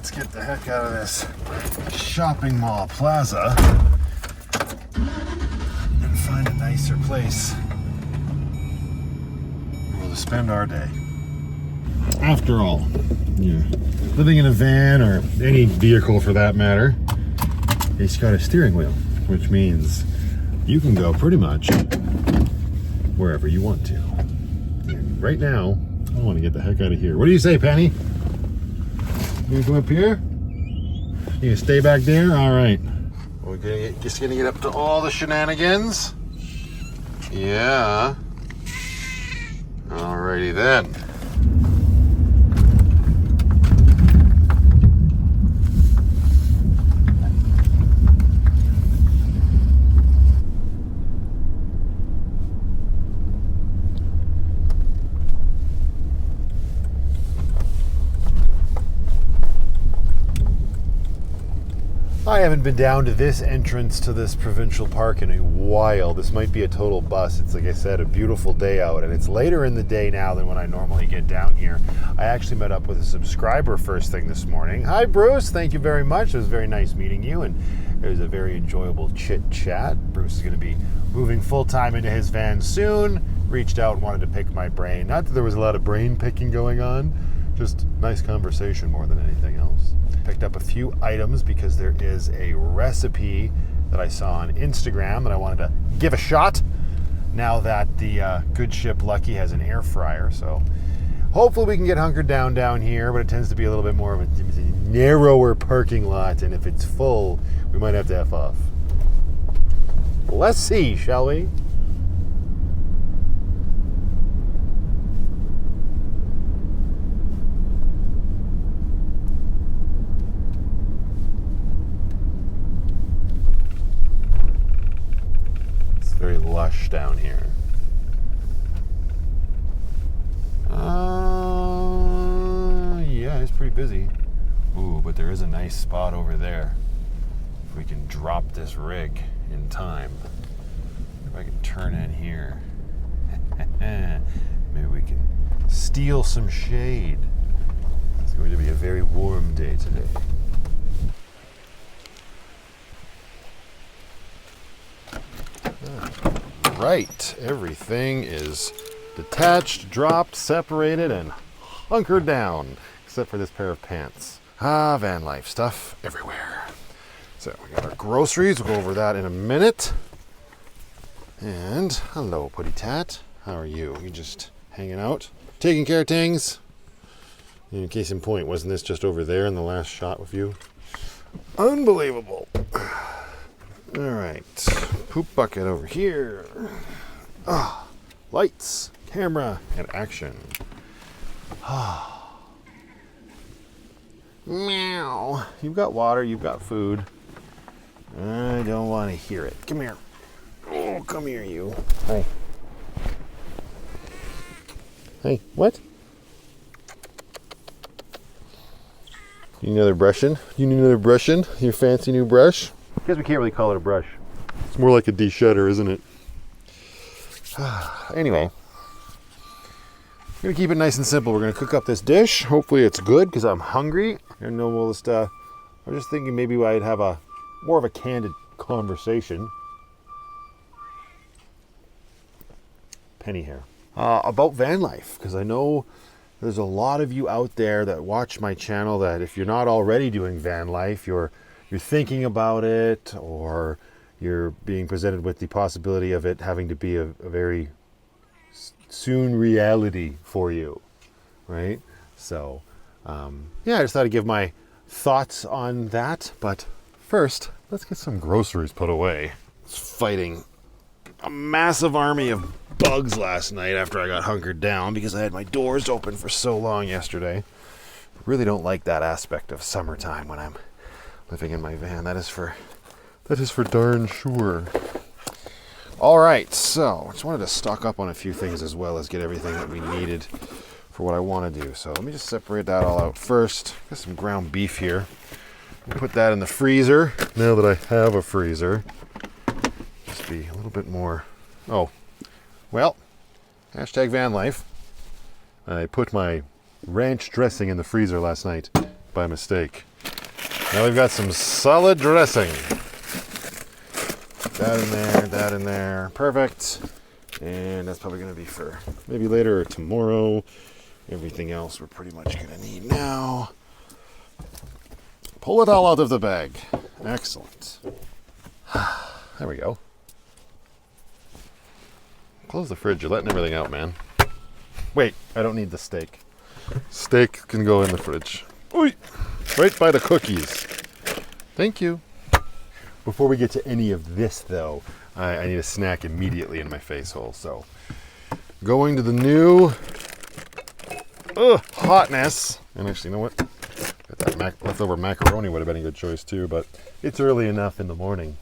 let's get the heck out of this shopping mall plaza and find a nicer place where we'll spend our day. After all, you're living in a van or any vehicle for that matter, it's got a steering wheel, which means you can go pretty much wherever you want to. And right now, I want to get the heck out of here. What do you say, Penny? You gonna come up here? You gonna stay back there? All right. We're just gonna get up to all the shenanigans. Yeah. Alrighty then. I haven't been down to this entrance to this provincial park in a while. This might be a total bust. It's, like I said, a beautiful day out, and it's later in the day now than when I normally get down here. I actually met up with a subscriber first thing this morning. Hi, Bruce. Thank you very much. It was very nice meeting you, and it was a very enjoyable chit-chat. Bruce is going to be moving full-time into his van soon. Reached out and wanted to pick my brain. Not that there was a lot of brain picking going on, just nice conversation more than anything else. Picked up a few items because there is a recipe that I saw on Instagram that I wanted to give a shot now that the good ship Lucky has an air fryer. So hopefully we can get hunkered down here, but it tends to be a little bit more of a narrower parking lot, and if it's full, we might have to F off. Let's see, shall we? Very lush down here. Yeah, it's pretty busy. Ooh, but there is a nice spot over there. If we can drop this rig in time. If I can turn in here. Maybe we can steal some shade. It's going to be a very warm day today. Right, everything is detached, dropped, separated, and hunkered down, except for this pair of pants. Van life stuff everywhere. So we got our groceries, we'll go over that in a minute. And hello, Putty Tat. How are you? You just hanging out? Taking care of things? In case in point, wasn't this just over there in the last shot with you? Unbelievable. All right, poop bucket over here. Lights, camera, and action. Meow. You've got water, you've got food. I don't want to hear it. Come here. Oh, come here, you. Hey. Hey, what? You need another brushing? You need another brushing? Your fancy new brush? I guess we can't really call it a brush. It's more like a de-shedder, isn't it? Anyway, I'm going to keep it nice and simple. We're going to cook up this dish. Hopefully it's good because I'm hungry. And then we'll just, I'm just thinking maybe I'd have more of a candid conversation. Penny here. About van life, because I know there's a lot of you out there that watch my channel that if you're not already doing van life, you're thinking about it, or you're being presented with the possibility of it having to be a very soon reality for you, right? So, yeah, I just thought I'd give my thoughts on that. But first, let's get some groceries put away. I was fighting a massive army of bugs last night after I got hunkered down because I had my doors open for so long yesterday. I really don't like that aspect of summertime when I'm living in my van. That is for darn sure. All right, so I just wanted to stock up on a few things as well as get everything that we needed for what I want to do. So let me just separate that all out first. Got some ground beef here. Put that in the freezer now that I have a freezer. Just be a little bit more. Oh, well, hashtag van life. I put my ranch dressing in the freezer last night. by mistake. Now we've got some solid dressing. That in there. Perfect. And that's probably going to be for maybe later or tomorrow. Everything else we're pretty much going to need now. Pull it all out of the bag. Excellent. There we go. Close the fridge. You're letting everything out, man. Wait, I don't need the steak. Steak can go in the fridge. Oy! Right by the cookies. Thank you. Before we get to any of this, though, I need a snack immediately in my face hole. So, going to the new hotness. And actually, you know what? That leftover macaroni would have been a good choice too, but it's early enough in the morning.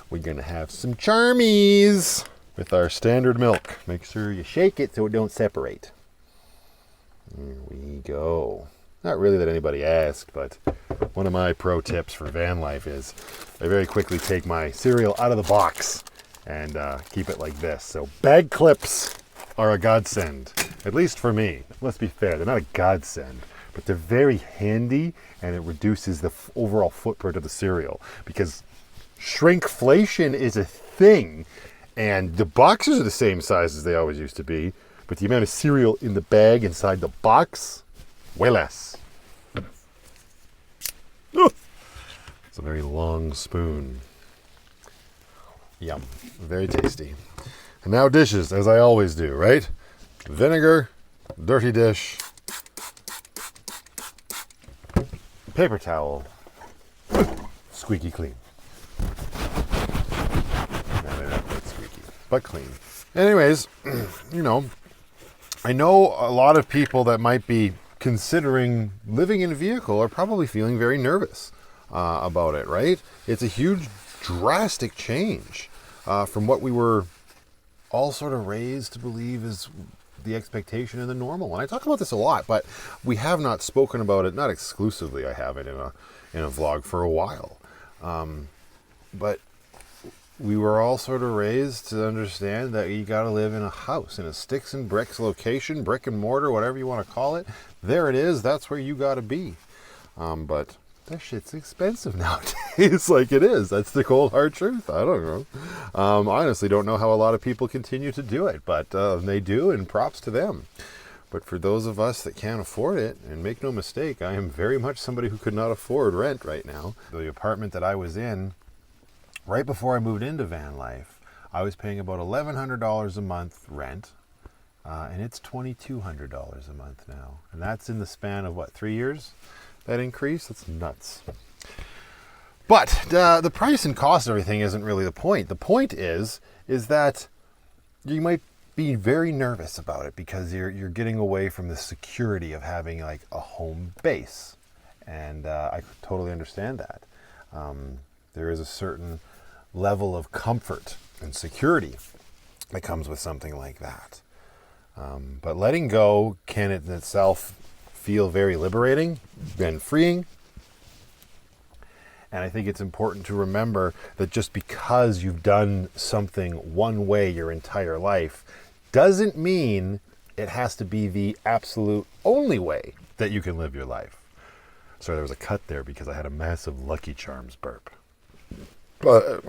We're going to have some charmies with our standard milk. Make sure you shake it so it don't separate. There we go. Not really that anybody asked, but one of my pro tips for van life is I very quickly take my cereal out of the box and keep it like this. So bag clips are a godsend, at least for me. Let's be fair, they're not a godsend, but they're very handy, and it reduces the overall footprint of the cereal, because shrinkflation is a thing, and the boxes are the same size as they always used to be, but the amount of cereal in the bag inside the box, way less. It's a very long spoon. Yum. Very tasty. And now dishes, as I always do, right? Vinegar, dirty dish, paper towel, squeaky clean. No, they're not quite squeaky, but clean. Anyways, I know a lot of people that might be considering living in a vehicle are probably feeling very nervous about it, right? It's a huge, drastic change from what we were all sort of raised to believe is the expectation and the normal. And I talk about this a lot, but we have not spoken about it, not exclusively. I haven't in a vlog for a while. But we were all sort of raised to understand that you got to live in a house, in a sticks and bricks location, brick and mortar, whatever you want to call it. There it is. That's where you got to be. But that shit's expensive nowadays. Like it is. That's the cold hard truth. I don't know. Honestly, don't know how a lot of people continue to do it, but they do, and props to them. But for those of us that can't afford it, and make no mistake, I am very much somebody who could not afford rent right now. The apartment that I was in right before I moved into van life, I was paying about $1,100 a month rent, and it's $2,200 a month now. And that's in the span of, 3 years? That increase? That's nuts. But the price and cost of everything isn't really the point. The point is that you might be very nervous about it because you're getting away from the security of having like a home base. And I totally understand that. There is a certain level of comfort and security that comes with something like that. But letting go can in itself feel very liberating and freeing. And I think it's important to remember that just because you've done something one way your entire life doesn't mean it has to be the absolute only way that you can live your life. Sorry, there was a cut there because I had a massive Lucky Charms burp. But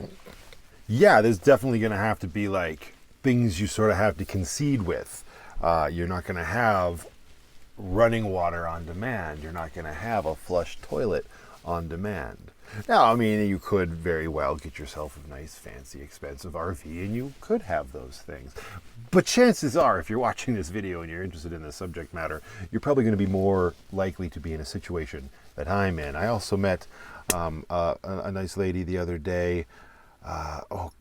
yeah, there's definitely going to have to be like things you sort of have to concede with. You're not going to have running water on demand. You're not going to have a flush toilet on demand. Now, I mean, you could very well get yourself a nice, fancy, expensive RV, and you could have those things. But chances are, if you're watching this video and you're interested in this subject matter, you're probably going to be more likely to be in a situation that I'm in. I also met a nice lady the other day. Oh,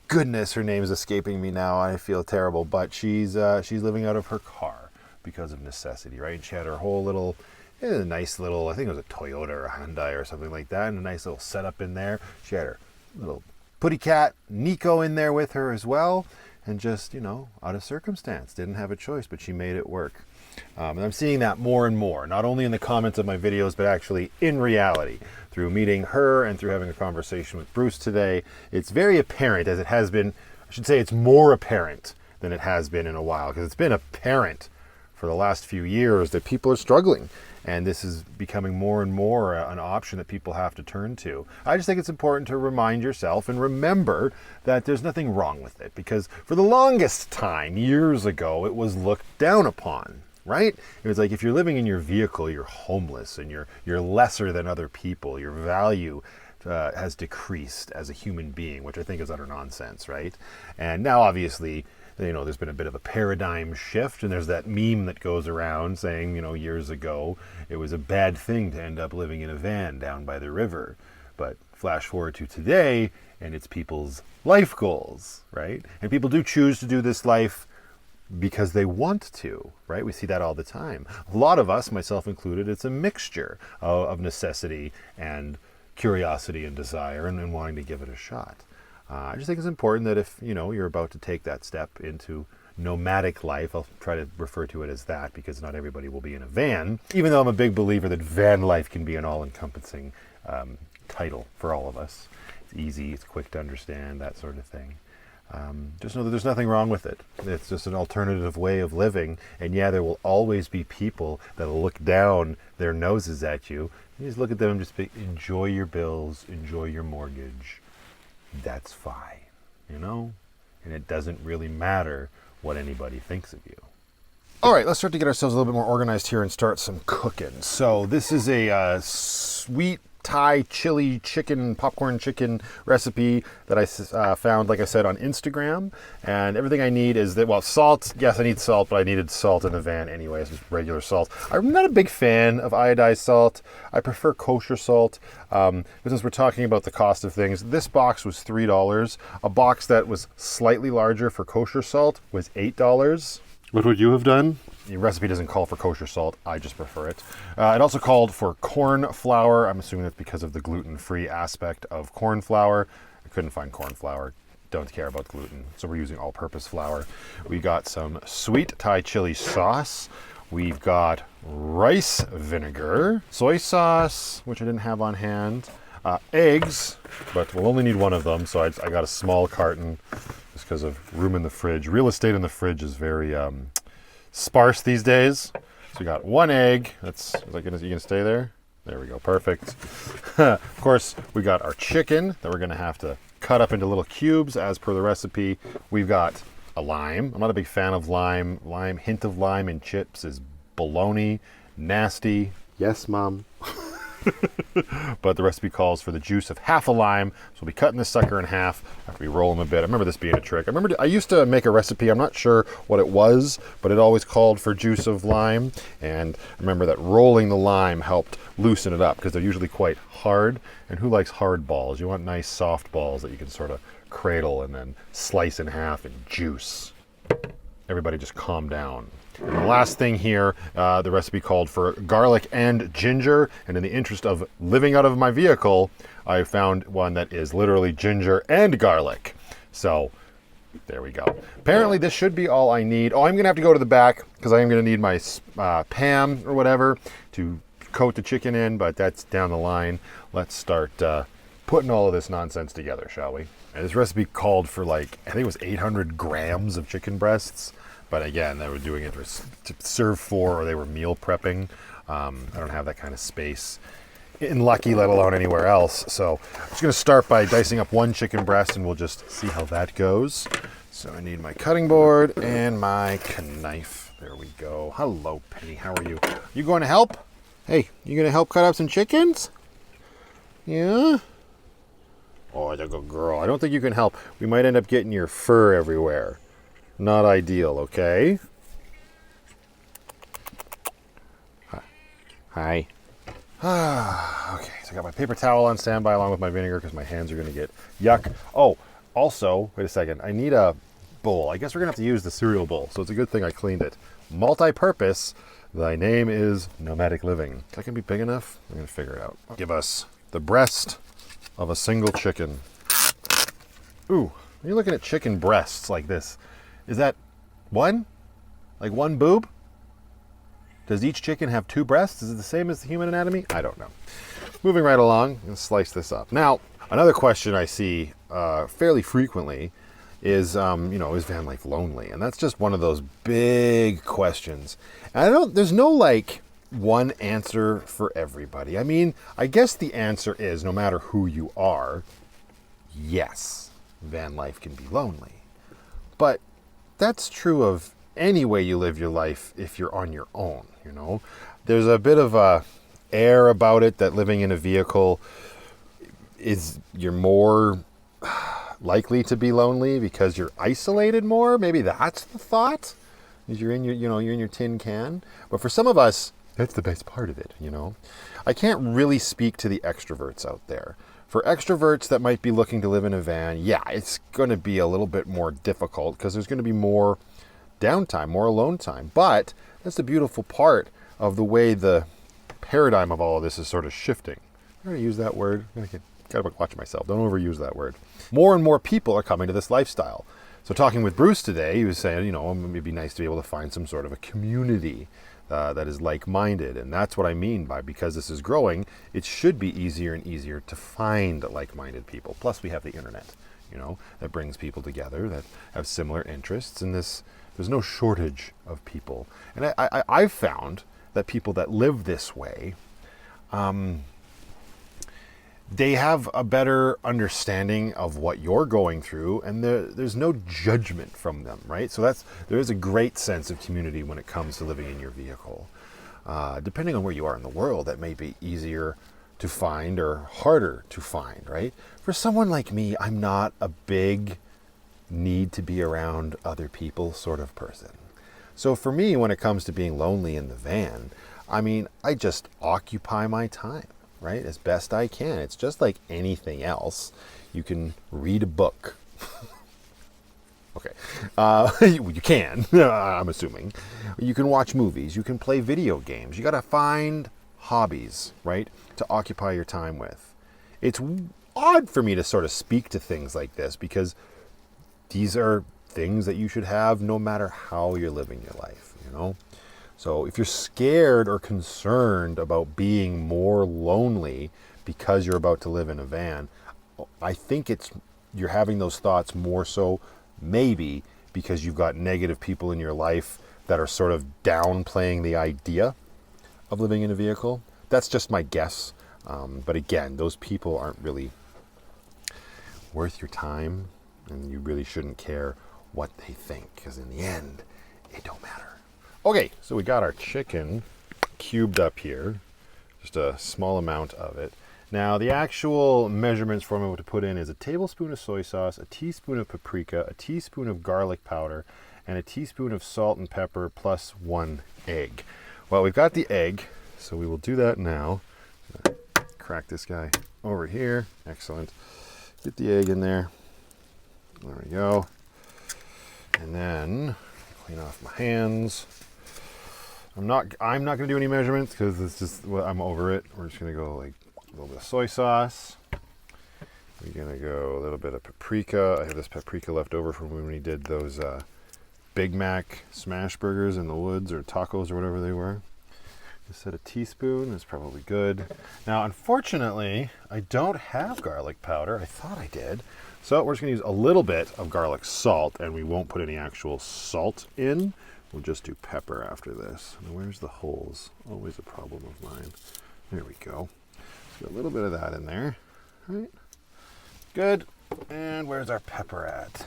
goodness, her name is escaping me now. I feel terrible, but she's living out of her car because of necessity, right? And she had her whole little, a nice little, I think it was a Toyota or a Hyundai or something like that, and a nice little setup in there. She had her little putty cat, Nico, in there with her as well, and just, out of circumstance, didn't have a choice, but she made it work. And I'm seeing that more and more, not only in the comments of my videos, but actually in reality. Through meeting her and through having a conversation with Bruce today, it's very apparent, as it has been, I should say it's more apparent than it has been in a while, because it's been apparent for the last few years that people are struggling. And this is becoming more and more an option that people have to turn to. I just think it's important to remind yourself and remember that there's nothing wrong with it, because for the longest time, years ago, it was looked down upon. Right? It was like, if you're living in your vehicle, you're homeless and you're lesser than other people. Your value has decreased as a human being, which I think is utter nonsense, right? And now, obviously, there's been a bit of a paradigm shift, and there's that meme that goes around saying, years ago, it was a bad thing to end up living in a van down by the river. But flash forward to today, and it's people's life goals, right? And people do choose to do this life because they want to, right? We see that all the time. A lot of us, myself included, it's a mixture of necessity and curiosity and desire and wanting to give it a shot. I just think it's important that if, you're about to take that step into nomadic life, I'll try to refer to it as that because not everybody will be in a van, even though I'm a big believer that van life can be an all-encompassing title for all of us. It's easy, it's quick to understand, that sort of thing. Just know that there's nothing wrong with it. It's just an alternative way of living. And yeah, there will always be people that will look down their noses at you. You just look at them and just enjoy your bills, enjoy your mortgage. That's fine, And it doesn't really matter what anybody thinks of you. All right, let's start to get ourselves a little bit more organized here and start some cooking. So this is a sweet Thai chili chicken, popcorn chicken recipe that I found, like I said, on Instagram. And everything I need is salt. Yes, I need salt, but I needed salt in the van anyways, just regular salt. I'm not a big fan of iodized salt. I prefer kosher salt. But since we're talking about the cost of things, this box was $3. A box that was slightly larger for kosher salt was $8. What would you have done? The recipe doesn't call for kosher salt. I just prefer it. It also called for corn flour. I'm assuming that's because of the gluten-free aspect of corn flour. I couldn't find corn flour. Don't care about gluten. So we're using all-purpose flour. We got some sweet Thai chili sauce. We've got rice vinegar, soy sauce, which I didn't have on hand, eggs, but we'll only need one of them. So I got a small carton just because of room in the fridge. Real estate in the fridge is very sparse these days. So we got one egg. You gonna stay there? There we go, perfect. Of course, we got our chicken that we're gonna have to cut up into little cubes as per the recipe. We've got a lime. I'm not a big fan of lime. Hint of lime in chips is baloney, nasty. Yes, Mom. But the recipe calls for the juice of half a lime, so we'll be cutting this sucker in half after we roll them a bit. I remember this being a trick. I used to make a recipe, I'm not sure what it was, but it always called for juice of lime, and I remember that rolling the lime helped loosen it up because they're usually quite hard, and who likes hard balls? You want nice soft balls that you can sort of cradle and then slice in half and juice. Everybody just calm down. And the last thing here, the recipe called for garlic and ginger, and in the interest of living out of my vehicle, I found one that is literally ginger and garlic. So there we go. Apparently this should be all I need. Oh, I'm gonna have to go to the back because I am gonna need my Pam or whatever to coat the chicken in, but that's down the line. Let's start putting all of this nonsense together, shall we? And this recipe called for I think it was 800 grams of chicken breasts. But again, they were doing it to serve for, or they were meal prepping. I don't have that kind of space in Lucky, let alone anywhere else. So I'm just gonna start by dicing up one chicken breast and we'll just see how that goes. So I need my cutting board and my knife. There we go. Hello, Penny, how are you? You going to help? Hey, you gonna help cut up some chickens? Yeah? Oh, you're a good girl. I don't think you can help. We might end up getting your fur everywhere. Not ideal, okay? Hi. Okay, so I got my paper towel on standby along with my vinegar because my hands are going to get yuck. Oh, also, wait a second. I need a bowl. I guess we're going to have to use the cereal bowl, so it's a good thing I cleaned it. Multi-purpose. Thy name is Nomadic Living. That can be big enough? I'm going to figure it out. Give us the breast of a single chicken. Ooh, when you're looking at chicken breasts like this, is that one? Like one boob? Does each chicken have two breasts? Is it the same as the human anatomy? I don't know. Moving right along, and slice this up. Now, another question I see fairly frequently is, is van life lonely? And that's just one of those big questions. And there's no one answer for everybody. I mean, I guess the answer is, no matter who you are, yes, van life can be lonely. But that's true of any way you live your life if you're on your own, you know. There's a bit of a air about it that living in a vehicle is, you're more likely to be lonely because you're isolated more. Maybe that's the thought. Is you're in your, you're in your tin can. But for some of us, that's the best part of it, you know. I can't really speak to the extroverts out there. For extroverts that might be looking to live in a van, yeah, it's going to be a little bit more difficult because there's going to be more downtime, more alone time. But that's the beautiful part of the way the paradigm of all of this is sort of shifting. I'm going to use that word. I'm going to gotta watch myself. Don't overuse that word. More and more people are coming to this lifestyle. So talking with Bruce today, he was saying, it'd be nice to be able to find some sort of a community that is like-minded. And that's what I mean by, because this is growing, it should be easier and easier to find like-minded people. Plus we have the internet, that brings people together that have similar interests. And there's no shortage of people. And I've found that people that live this way, they have a better understanding of what you're going through, and there's no judgment from them, right? So there is a great sense of community when it comes to living in your vehicle. Depending on where you are in the world, that may be easier to find or harder to find, right? For someone like me, I'm not a big need to be around other people sort of person. So for me, when it comes to being lonely in the van, I mean, I just occupy my time, right, as best I can. It's just like anything else. You can read a book. Okay. You can, I'm assuming. You can watch movies. You can play video games. You got to find hobbies, right, to occupy your time with. It's odd for me to sort of speak to things like this because these are things that you should have no matter how you're living your life, So if you're scared or concerned about being more lonely because you're about to live in a van, I think you're having those thoughts more so maybe because you've got negative people in your life that are sort of downplaying the idea of living in a vehicle. That's just my guess. But again, those people aren't really worth your time, and you really shouldn't care what they think, because in the end, it don't matter. Okay, so we got our chicken cubed up here, just a small amount of it. Now, the actual measurements for me what to put in is a tablespoon of soy sauce, a teaspoon of paprika, a teaspoon of garlic powder, and a teaspoon of salt and pepper, plus 1 egg. Well, we've got the egg, so we will do that now. Crack this guy over here. Excellent. Get the egg in there. There we go. And then clean off my hands. I'm not going to do any measurements because it's just, I'm over it. We're just going to go like a little bit of soy sauce. We're going to go a little bit of paprika. I have this paprika left over from when we did those Big Mac smash burgers in the woods, or tacos, or whatever they were. Just said a teaspoon is probably good. Now, unfortunately, I don't have garlic powder. I thought I did. So we're just going to use a little bit of garlic salt, and we won't put any actual salt in. We'll just do pepper after this. Now, where's the holes? Always a problem of mine. There we go. Let's get a little bit of that in there. All right. Good. And where's our pepper at?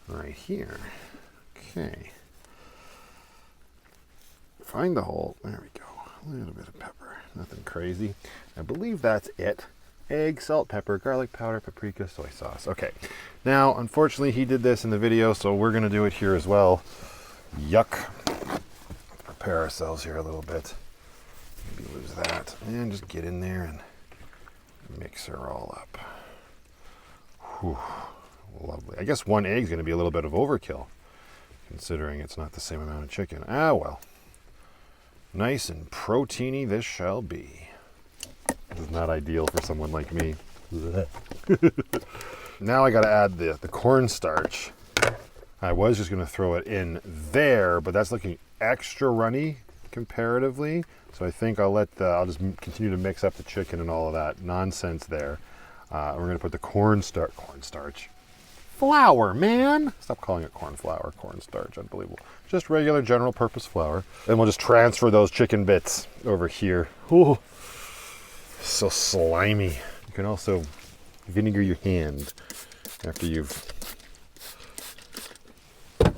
Right here. Okay. Find the hole. There we go. A little bit of pepper. Nothing crazy. I believe that's it. Egg, salt, pepper, garlic powder, paprika, soy sauce. Okay. Now, unfortunately, he did this in the video, so we're going to do it here as well. Yuck. Let's prepare ourselves here a little bit. Maybe lose that. And just get in there and mix her all up. Whew. Lovely. I guess 1 egg is going to be a little bit of overkill, considering it's not the same amount of chicken. Ah, well. Nice and proteiny this shall be. This is not ideal for someone like me. Now I got to add the cornstarch. I was just going to throw it in there, but that's looking extra runny comparatively. So I think I'll just continue to mix up the chicken and all of that nonsense there. We're going to put the cornstarch. flour, man. Stop calling it corn flour, cornstarch, unbelievable. Just regular general purpose flour. And we'll just transfer those chicken bits over here. Ooh, so slimy. You can also vinegar your hand after you've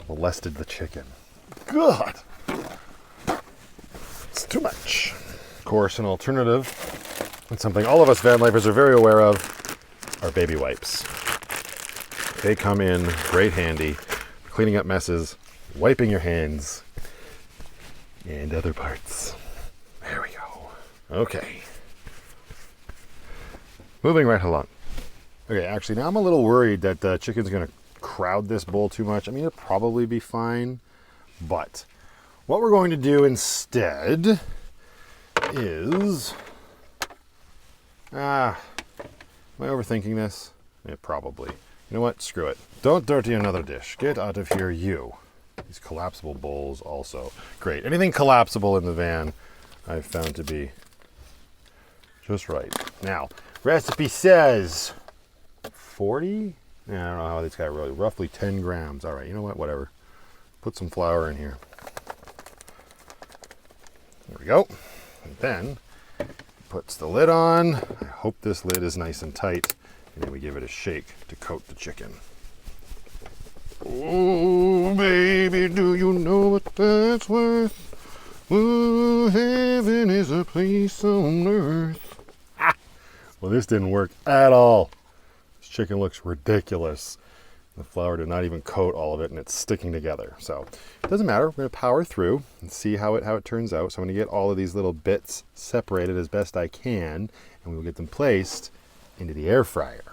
molested the chicken. God, it's too much. Of course, an alternative, and something all of us van lifers are very aware of, are baby wipes. They come in great handy for cleaning up messes, wiping your hands, and other parts. There we go. Okay. Moving right along. Okay, actually, now I'm a little worried that the chicken's going to crowd this bowl too much. I mean, it'll probably be fine, but what we're going to do instead is... am I overthinking this? Yeah, probably. You know what? Screw it. Don't dirty another dish. Get out of here, you. These collapsible bowls also. Great. Anything collapsible in the van I've found to be just right. Now, recipe says 40? Yeah, I don't know how this guy really. Roughly 10 grams. All right, you know what? Whatever. Put some flour in here. There we go. And then puts the lid on. I hope this lid is nice and tight. And then we give it a shake to coat the chicken. Oh, baby, do you know what that's worth? Oh, heaven is a place on earth. Ah! Well, this didn't work at all. This chicken looks ridiculous. The flour did not even coat all of it, and it's sticking together. So it doesn't matter. We're going to power through and see how it turns out. So I'm going to get all of these little bits separated as best I can, and we will get them placed into the air fryer.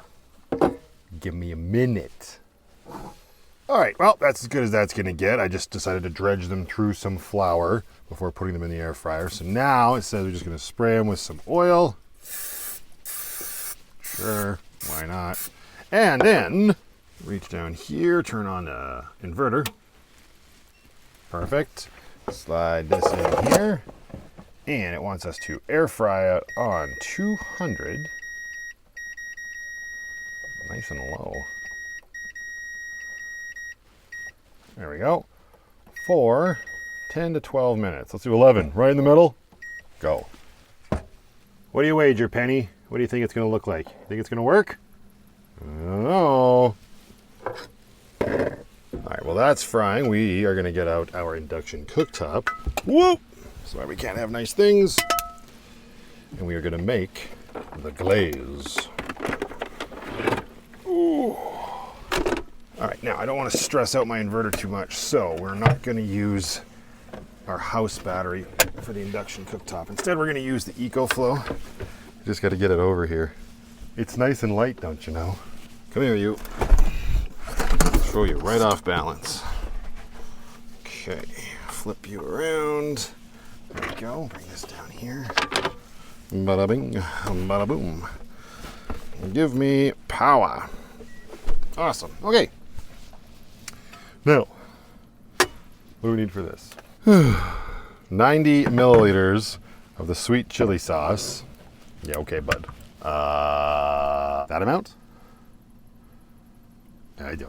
Give me a minute. All right, well, that's as good as that's going to get. I just decided to dredge them through some flour before putting them in the air fryer. So now it says we're just going to spray them with some oil. Sure, why not? And then reach down here, turn on the inverter. Perfect. Slide this in here. And it wants us to air fry it on 200. Nice and low. There we go. For 10 to 12 minutes. Let's do 11. Right in the middle. Go. What do you wager, Penny? What do you think it's going to look like? You think it's going to work? I don't know. All right, well, that's frying. We are going to get out our induction cooktop. Whoop! That's why we can't have nice things. And we are going to make the glaze. Ooh. All right, now I don't want to stress out my inverter too much, so we're not going to use our house battery for the induction cooktop. Instead, we're going to use the EcoFlow. Just got to get it over here. It's nice and light, don't you know? Come here, you. Throw you right off balance. Okay, flip you around. There we go. Bring this down here. Bada bing, bada boom. Give me power. Awesome. Okay. Now, what do we need for this? 90 milliliters of the sweet chili sauce. Yeah, okay, bud. That amount? I don't know.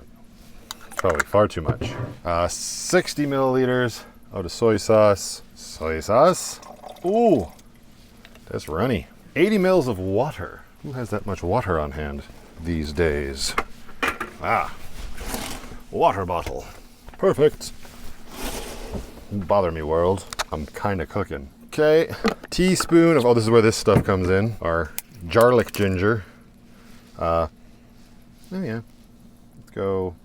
Probably far too much. 60 milliliters of the soy sauce. Soy sauce? Ooh, that's runny. 80 mils of water. Who has that much water on hand these days? Ah, water bottle. Perfect. Don't bother me, world. I'm kind of cooking. Okay, teaspoon of, oh, this is where this stuff comes in. Our garlic ginger. Oh yeah, let's go.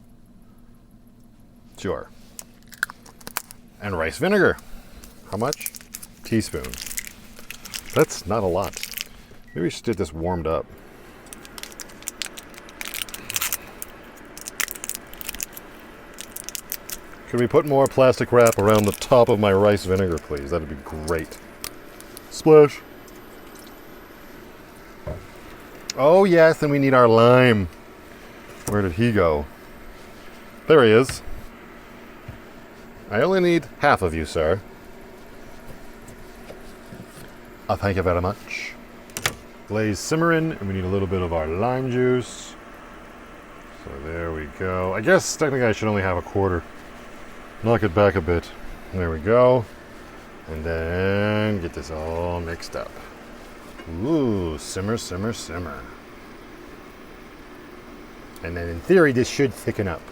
Sure. And rice vinegar. How much? Teaspoon. That's not a lot. Maybe we should get this warmed up. Can we put more plastic wrap around the top of my rice vinegar, please? That'd be great. Splash. Oh yes, and we need our lime. Where did he go? There he is. I only need half of you, sir. Thank you very much. Glaze simmering, and we need a little bit of our lime juice. So there we go. I guess technically I should only have a quarter. Knock it back a bit. There we go. And then get this all mixed up. Ooh, simmer, simmer, simmer. And then in theory, this should thicken up.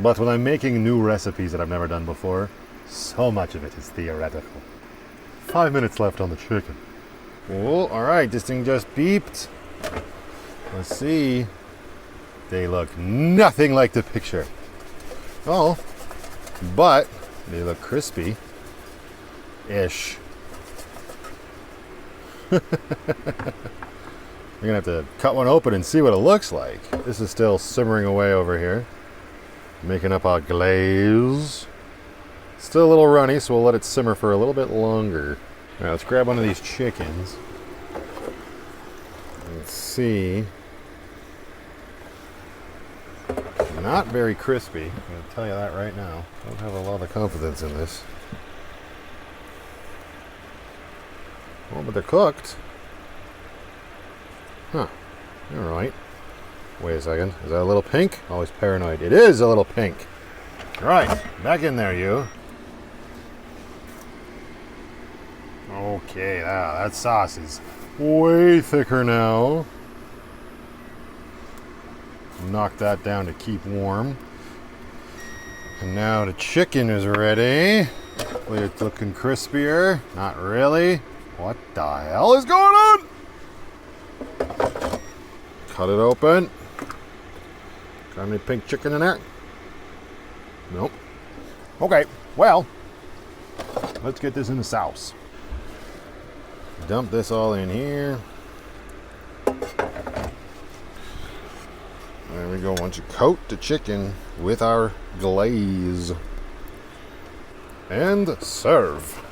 But when I'm making new recipes that I've never done before, so much of it is theoretical. 5 minutes left on the chicken. Oh, all right, this thing just beeped. Let's see. They look nothing like the picture. Oh, but they look crispy-ish. You're gonna have to cut one open and see what it looks like. This is still simmering away over here, making up our glaze. Still a little runny, so we'll let it simmer for a little bit longer. All right, let's grab one of these chickens. Let's see. Not very crispy, I'm going to tell you that right now. Don't have a lot of confidence in this. Well, but they're cooked. Huh. All right. Wait a second. Is that a little pink? Always paranoid. It is a little pink. All right. Back in there, you. Okay. That sauce is way thicker now. Knock that down to keep warm. And now the chicken is ready. It's looking crispier. Not really. What the hell is going on? Cut it open. Got any pink chicken in there? Nope. Okay, well, let's get this in the sauce. Dump this all in here. There we go. Once you coat the chicken with our glaze. And serve.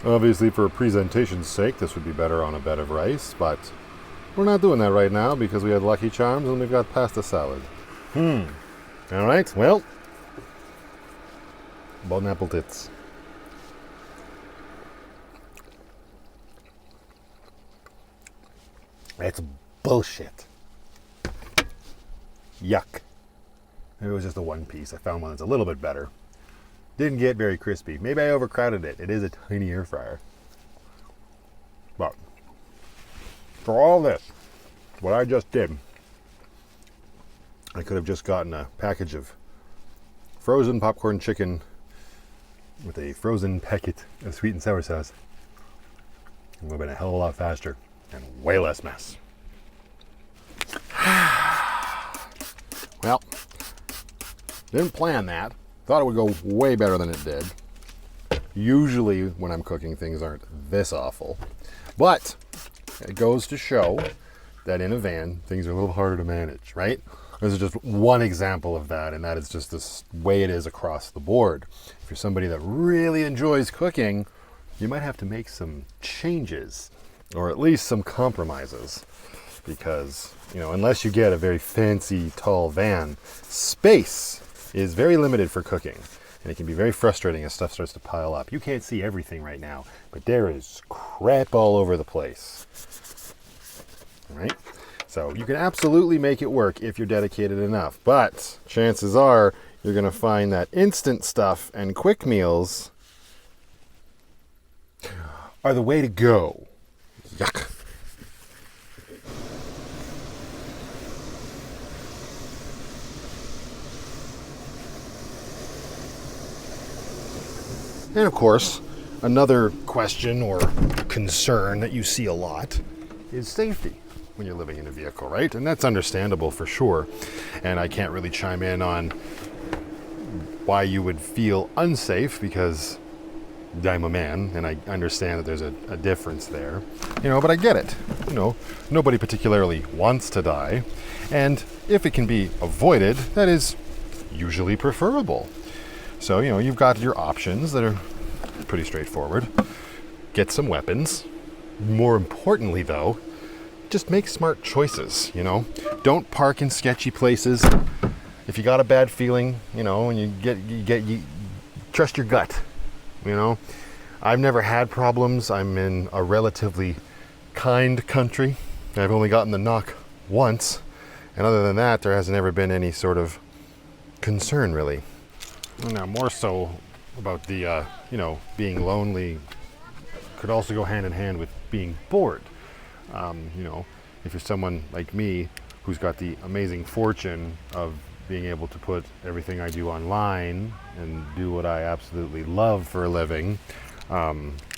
Obviously, for presentation's sake, this would be better on a bed of rice, but we're not doing that right now because we had Lucky Charms and we've got pasta salad. All right, well, bon appetit. It's bullshit. Yuck. It was just a one piece. I found one that's a little bit better. Didn't get very crispy. Maybe I overcrowded it. It is a tiny air fryer. But for all this, what I just did, I could have just gotten a package of frozen popcorn chicken with a frozen packet of sweet and sour sauce. It would have been a hell of a lot faster and way less mess. Well, didn't plan that. Thought it would go way better than it did. Usually when I'm cooking, things aren't this awful. But it goes to show that in a van, things are a little harder to manage, right? This is just one example of that, and that is just this way it is across the board. If you're somebody that really enjoys cooking, you might have to make some changes, or at least some compromises. Because, you know, unless you get a very fancy, tall van, space is very limited for cooking. And it can be very frustrating as stuff starts to pile up. You can't see everything right now, but there is crap all over the place. All right? So you can absolutely make it work if you're dedicated enough. But chances are you're going to find that instant stuff and quick meals are the way to go. Yuck. And of course, another question or concern that you see a lot is safety when you're living in a vehicle, right? And that's understandable for sure. And I can't really chime in on why you would feel unsafe because I'm a man and I understand that there's a difference there. You know, but I get it. You know, nobody particularly wants to die. And if it can be avoided, that is usually preferable. So, you know, you've got your options that are pretty straightforward. Get some weapons. More importantly, though, just make smart choices, you know. Don't park in sketchy places. If you got a bad feeling, you know, and you trust your gut, you know. I've never had problems. I'm in a relatively kind country, I've only gotten the knock once, and other than that, there hasn't ever been any sort of concern, really. Now, more so about the, being lonely could also go hand in hand with being bored. If you're someone like me who's got the amazing fortune of being able to put everything I do online and do what I absolutely love for a living,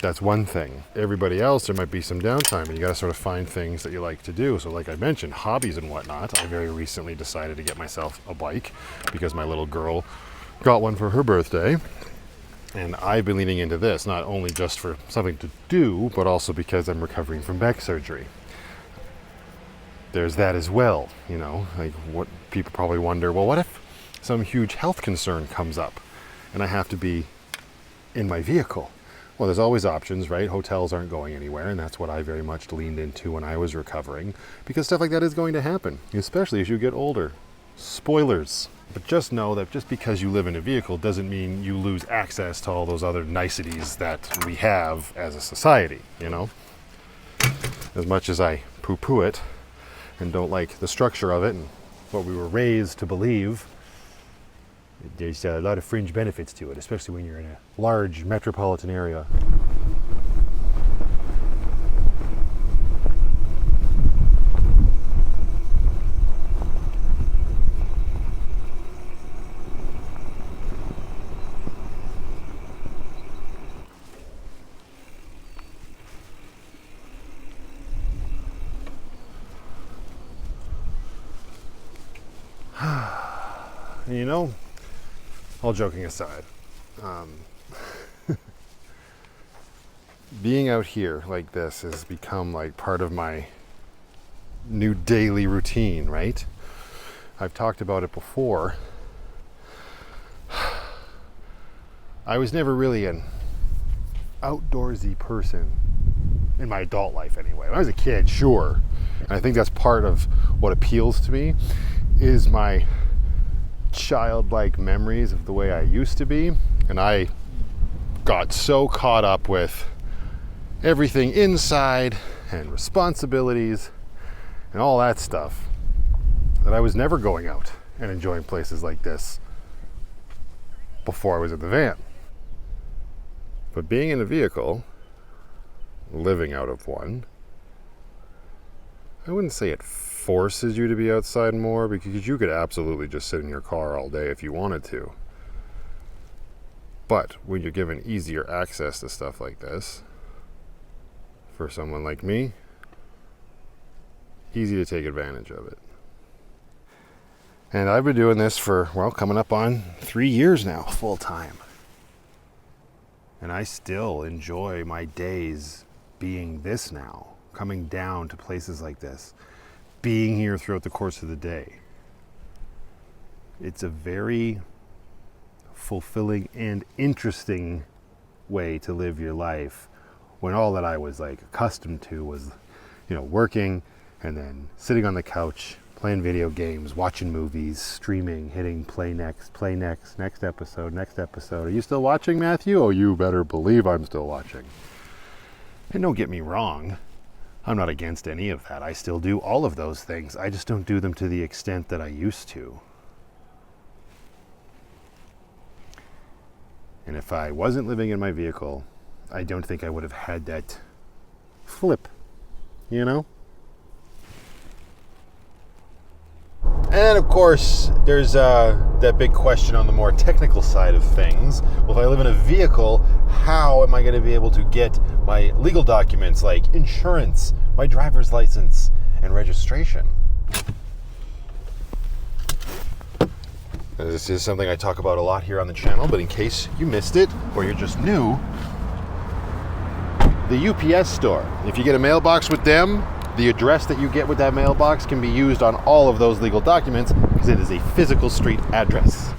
that's one thing. Everybody else, there might be some downtime, and you got to sort of find things that you like to do. So like I mentioned, hobbies and whatnot. I very recently decided to get myself a bike because my little girl got one for her birthday. And I've been leaning into this, not only just for something to do, but also because I'm recovering from back surgery. There's that as well, like what people probably wonder, well, what if some huge health concern comes up and I have to be in my vehicle? Well, there's always options, right? Hotels aren't going anywhere, and that's what I very much leaned into when I was recovering, because stuff like that is going to happen, especially as you get older. Spoilers. But just know that just because you live in a vehicle doesn't mean you lose access to all those other niceties that we have as a society, As much as I poo-poo it and don't like the structure of it and what we were raised to believe, there's a lot of fringe benefits to it, especially when you're in a large metropolitan area. All joking aside, being out here like this has become like part of my new daily routine, right? I've talked about it before. I was never really an outdoorsy person in my adult life anyway. When I was a kid, sure. And I think that's part of what appeals to me is my childlike memories of the way I used to be, and I got so caught up with everything inside and responsibilities and all that stuff that I was never going out and enjoying places like this before I was in the van. But being in a vehicle, living out of one, I wouldn't say it forces you to be outside more, because you could absolutely just sit in your car all day if you wanted to. But when you're given easier access to stuff like this, for someone like me, easy to take advantage of it. And I've been doing this for, coming up on 3 years now, full time. And I still enjoy my days being this now, coming down to places like this, being here throughout the course of the day. It's a very fulfilling and interesting way to live your life when all that I was accustomed to was, working and then sitting on the couch, playing video games, watching movies, streaming, hitting play next, next episode. Are you still watching, Matthew? Oh, you better believe I'm still watching. And don't get me wrong, I'm not against any of that. I still do all of those things. I just don't do them to the extent that I used to. And if I wasn't living in my vehicle, I don't think I would have had that flip, And of course, there's that big question on the more technical side of things. Well, if I live in a vehicle, how am I going to be able to get my legal documents like insurance, my driver's license, and registration? This is something I talk about a lot here on the channel, but in case you missed it or you're just new, the UPS store. If you get a mailbox with them, the address that you get with that mailbox can be used on all of those legal documents because it is a physical street address.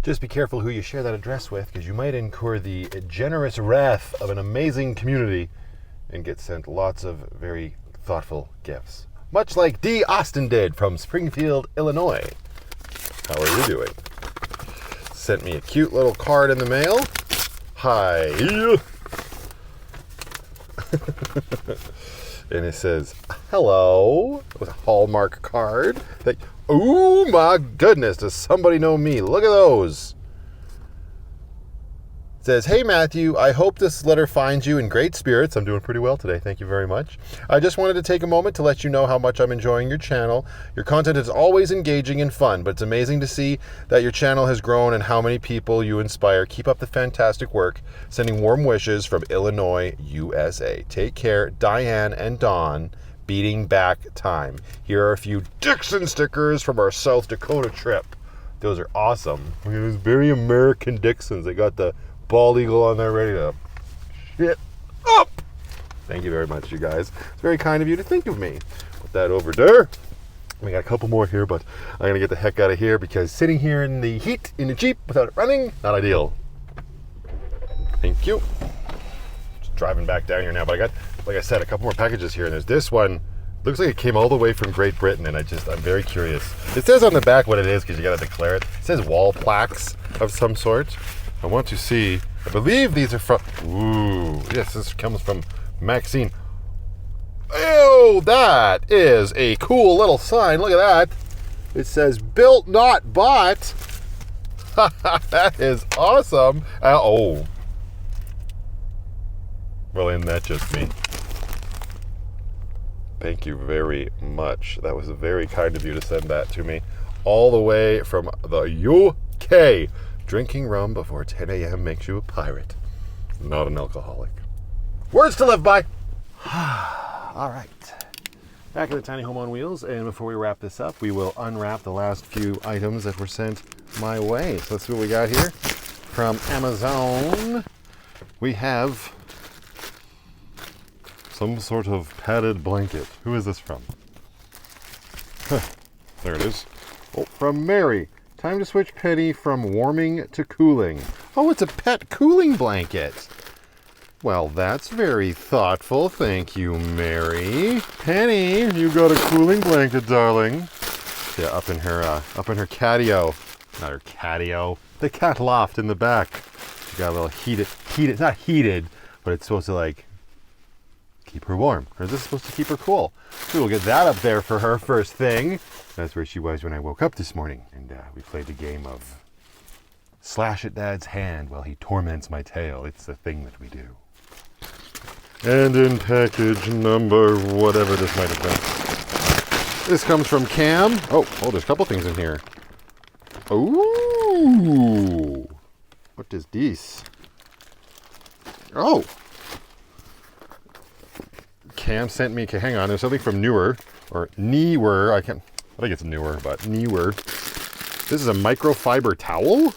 Just be careful who you share that address with, because you might incur the generous wrath of an amazing community and get sent lots of very thoughtful gifts. Much like D. Austin did from Springfield, Illinois. How are you doing? Sent me a cute little card in the mail. Hi. And it says, hello, with a Hallmark card. Like, oh my goodness, does somebody know me? Look at those. It says, hey Matthew, I hope this letter finds you in great spirits. I'm doing pretty well today, thank you very much. I just wanted to take a moment to let you know how much I'm enjoying your channel. Your content is always engaging and fun, but it's amazing to see that your channel has grown and how many people you inspire. Keep up the fantastic work. Sending warm wishes from Illinois, USA. Take care, Diane and Dawn. Beating back time. Here are a few Dixon stickers from our South Dakota trip. Those are awesome. Look at those very American Dixons. They got the bald eagle on there ready to shit up. Thank you very much, you guys. It's very kind of you to think of me. Put that over there. We got a couple more here, but I'm gonna get the heck out of here because sitting here in the heat in the Jeep without it running, not ideal. Thank you. Just driving back down here now, but I got, like I said, a couple more packages here, and there's this one. Looks like it came all the way from Great Britain, and I'm very curious. It says on the back what it is because you gotta declare it. It says wall plaques of some sort. I want to see, I believe these are from, ooh, yes, this comes from Maxine. Oh, that is a cool little sign. Look at that. It says built, not bought. That is awesome. Oh. Well, isn't that just me? Thank you very much. That was very kind of you to send that to me. All the way from the UK. Drinking rum before 10 a.m. makes you a pirate. Not an alcoholic. Words to live by. All right. Back at the Tiny Home on Wheels, and before we wrap this up, we will unwrap the last few items that were sent my way. So let's see what we got here. From Amazon, we have some sort of padded blanket. Who is this from? There it is. Oh, from Mary. Time to switch Penny from warming to cooling. Oh, it's a pet cooling blanket. Well, that's very thoughtful. Thank you, Mary. Penny, you got a cooling blanket, darling. Yeah, up in her catio. Not her catio. The cat loft in the back. She got a little heated, not heated, but it's supposed to like keep her warm. Or is this supposed to keep her cool? We will get that up there for her first thing. That's where she was when I woke up this morning. And we played the game of slash at Dad's hand while he torments my tail. It's the thing that we do. And in package number, whatever this might have been. This comes from Cam. Oh, there's a couple things in here. Ooh. What is this? Oh. Cam sent me, hang on, there's something from Newer, or Newer, I think it's Newer, but Newer. This is a microfiber towel?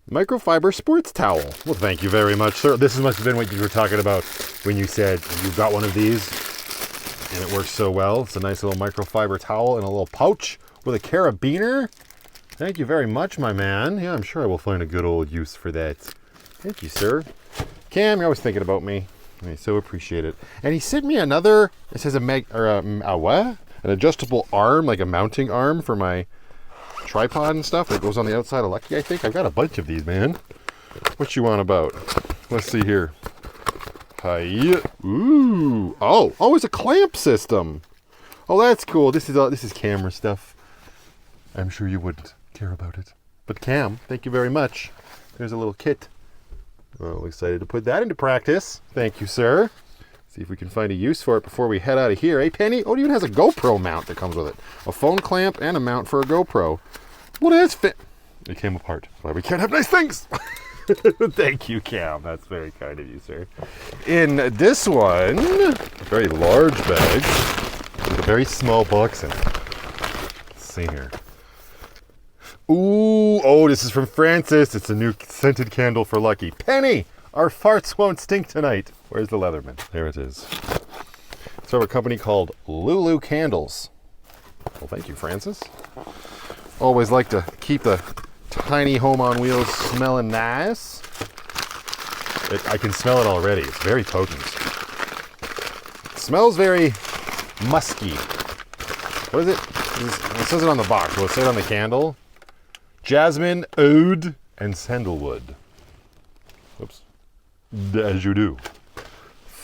Microfiber sports towel. Well, thank you very much, sir. This must have been what you were talking about when you said you got one of these, and it works so well. It's a nice little microfiber towel in a little pouch with a carabiner. Thank you very much, my man. Yeah, I'm sure I will find a good old use for that. Thank you, sir. Cam, you're always thinking about me. I so appreciate it. And he sent me another, it says an adjustable arm, like a mounting arm for my tripod and stuff that goes on the outside of Lucky, I think. I've got a bunch of these, man. What you want about? Let's see here. Hi. Ooh. Oh, it's a clamp system. Oh, that's cool. This is camera stuff. I'm sure you wouldn't care about it. But Cam, thank you very much. There's a little kit. Well, excited to put that into practice. Thank you, sir. See if we can find a use for it before we head out of here. Hey, Penny? Oh, it even has a GoPro mount that comes with it. A phone clamp and a mount for a GoPro. What is fit? It came apart. That's why we can't have nice things. Thank you, Cam. That's very kind of you, sir. In this one, a very large bag with a very small box in it. Let's see here. Ooh, oh, this is from Francis. It's a new scented candle for Lucky. Penny, our farts won't stink tonight. Where's the Leatherman? There it is. It's from a company called Lulu Candles. Well, thank you, Francis. Always like to keep the tiny home on wheels smelling nice. I can smell it already. It's very potent. It smells very musky. What is it? It says it on the box. Will it say it on the candle? Jasmine, oud, and sandalwood. Oops. As you do.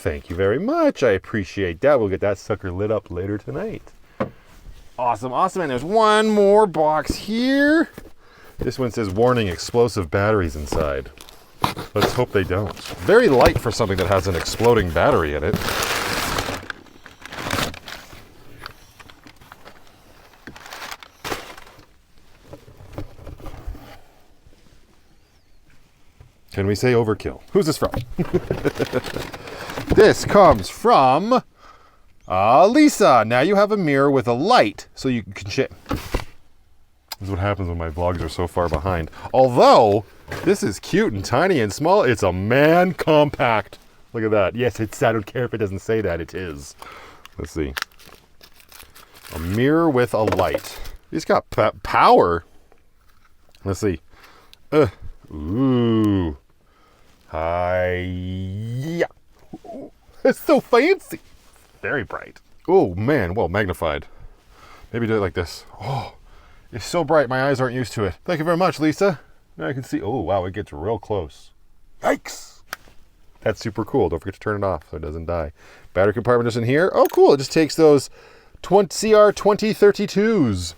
thank you very much. I appreciate that. We'll get that sucker lit up later tonight. Awesome, awesome. And there's one more box here. This one says, warning, explosive batteries inside. Let's hope they don't. Very light for something that has an exploding battery in it. Can we say overkill? Who's this from? This comes from Lisa. Now you have a mirror with a light so you can This is what happens when my vlogs are so far behind. Although, this is cute and tiny and small. It's a man compact. Look at that. Yes, it's, I don't care if it doesn't say that. It is. Let's see. A mirror with a light. It's got power. Let's see. Ooh. Yeah. It's so fancy. Very bright. Oh, man. Well, magnified. Maybe do it like this. Oh, it's so bright. My eyes aren't used to it. Thank you very much, Lisa. Now I can see. Oh, wow. It gets real close. Yikes. That's super cool. Don't forget to turn it off so it doesn't die. Battery compartment is in here. Oh, cool. It just takes those CR2032s.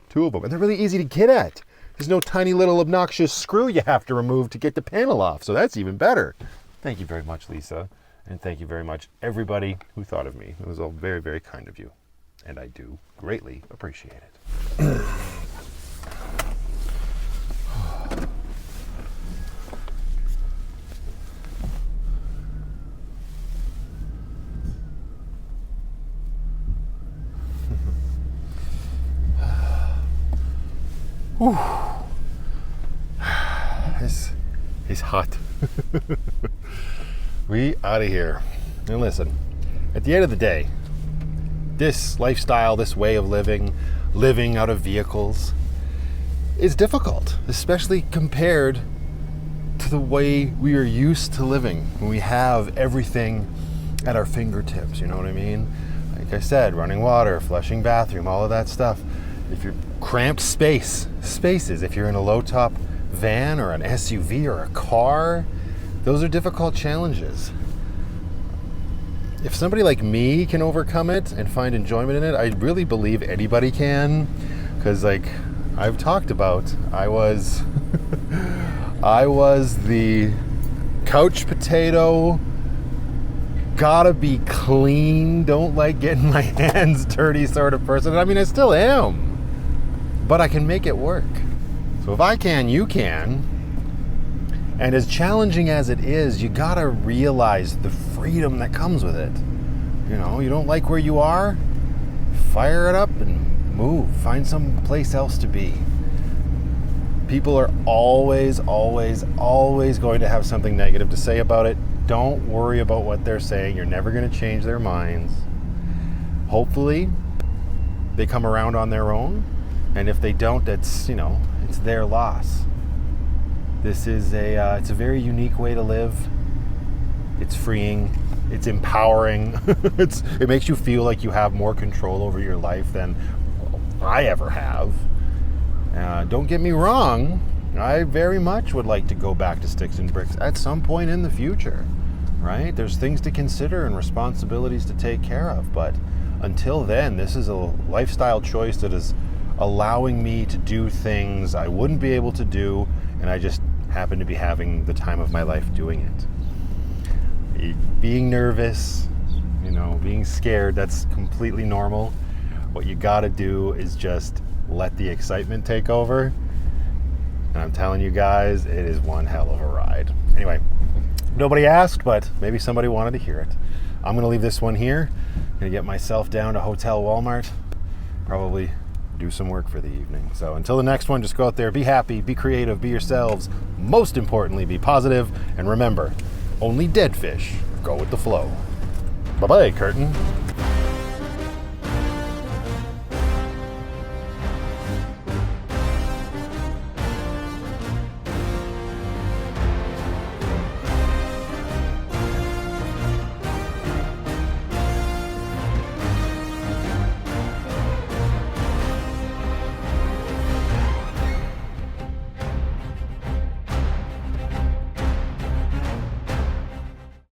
Two of them. And they're really easy to get at. There's no tiny little obnoxious screw you have to remove to get the panel off. So that's even better. Thank you very much, Lisa. And thank you very much, everybody who thought of me. It was all very, very kind of you. And I do greatly appreciate it. It's hot. We out of here. And listen, at the end of the day, this lifestyle, this way of living out of vehicles, is difficult, especially compared to the way we are used to living when we have everything at our fingertips, you know what I mean? Like I said, running water, flushing bathroom, all of that stuff. If you're cramped spaces, if you're in a low top van or an SUV or a car, those are difficult challenges. If somebody like me can overcome it and find enjoyment in it, I really believe anybody can. Because like I've talked about, I was the couch potato, gotta be clean, don't like getting my hands dirty sort of person. I mean, I still am, but I can make it work. So if I can, you can. And as challenging as it is, you gotta realize the freedom that comes with it. You know, you don't like where you are, fire it up and move. Find some place else to be. People are always going to have something negative to say about it. Don't worry about what they're saying. You're never gonna change their minds. Hopefully, they come around on their own. And if they don't, it's, you know, it's their loss. This is it's a very unique way to live. It's freeing. It's empowering. It makes you feel like you have more control over your life than I ever have. Don't get me wrong. I very much would like to go back to sticks and bricks at some point in the future, right? There's things to consider and responsibilities to take care of. But until then, this is a lifestyle choice that is allowing me to do things I wouldn't be able to do, and I just happen to be having the time of my life doing it. Being nervous, you know, being scared, that's completely normal. What you gotta do is just let the excitement take over. And I'm telling you guys, it is one hell of a ride. Anyway, nobody asked, but maybe somebody wanted to hear it. I'm gonna leave this one here. I'm gonna get myself down to Hotel Walmart. Probably do some work for the evening. So until the next one, just go out there, be happy, be creative, be yourselves. Most importantly, be positive. And remember, only dead fish go with the flow. Bye-bye, curtain.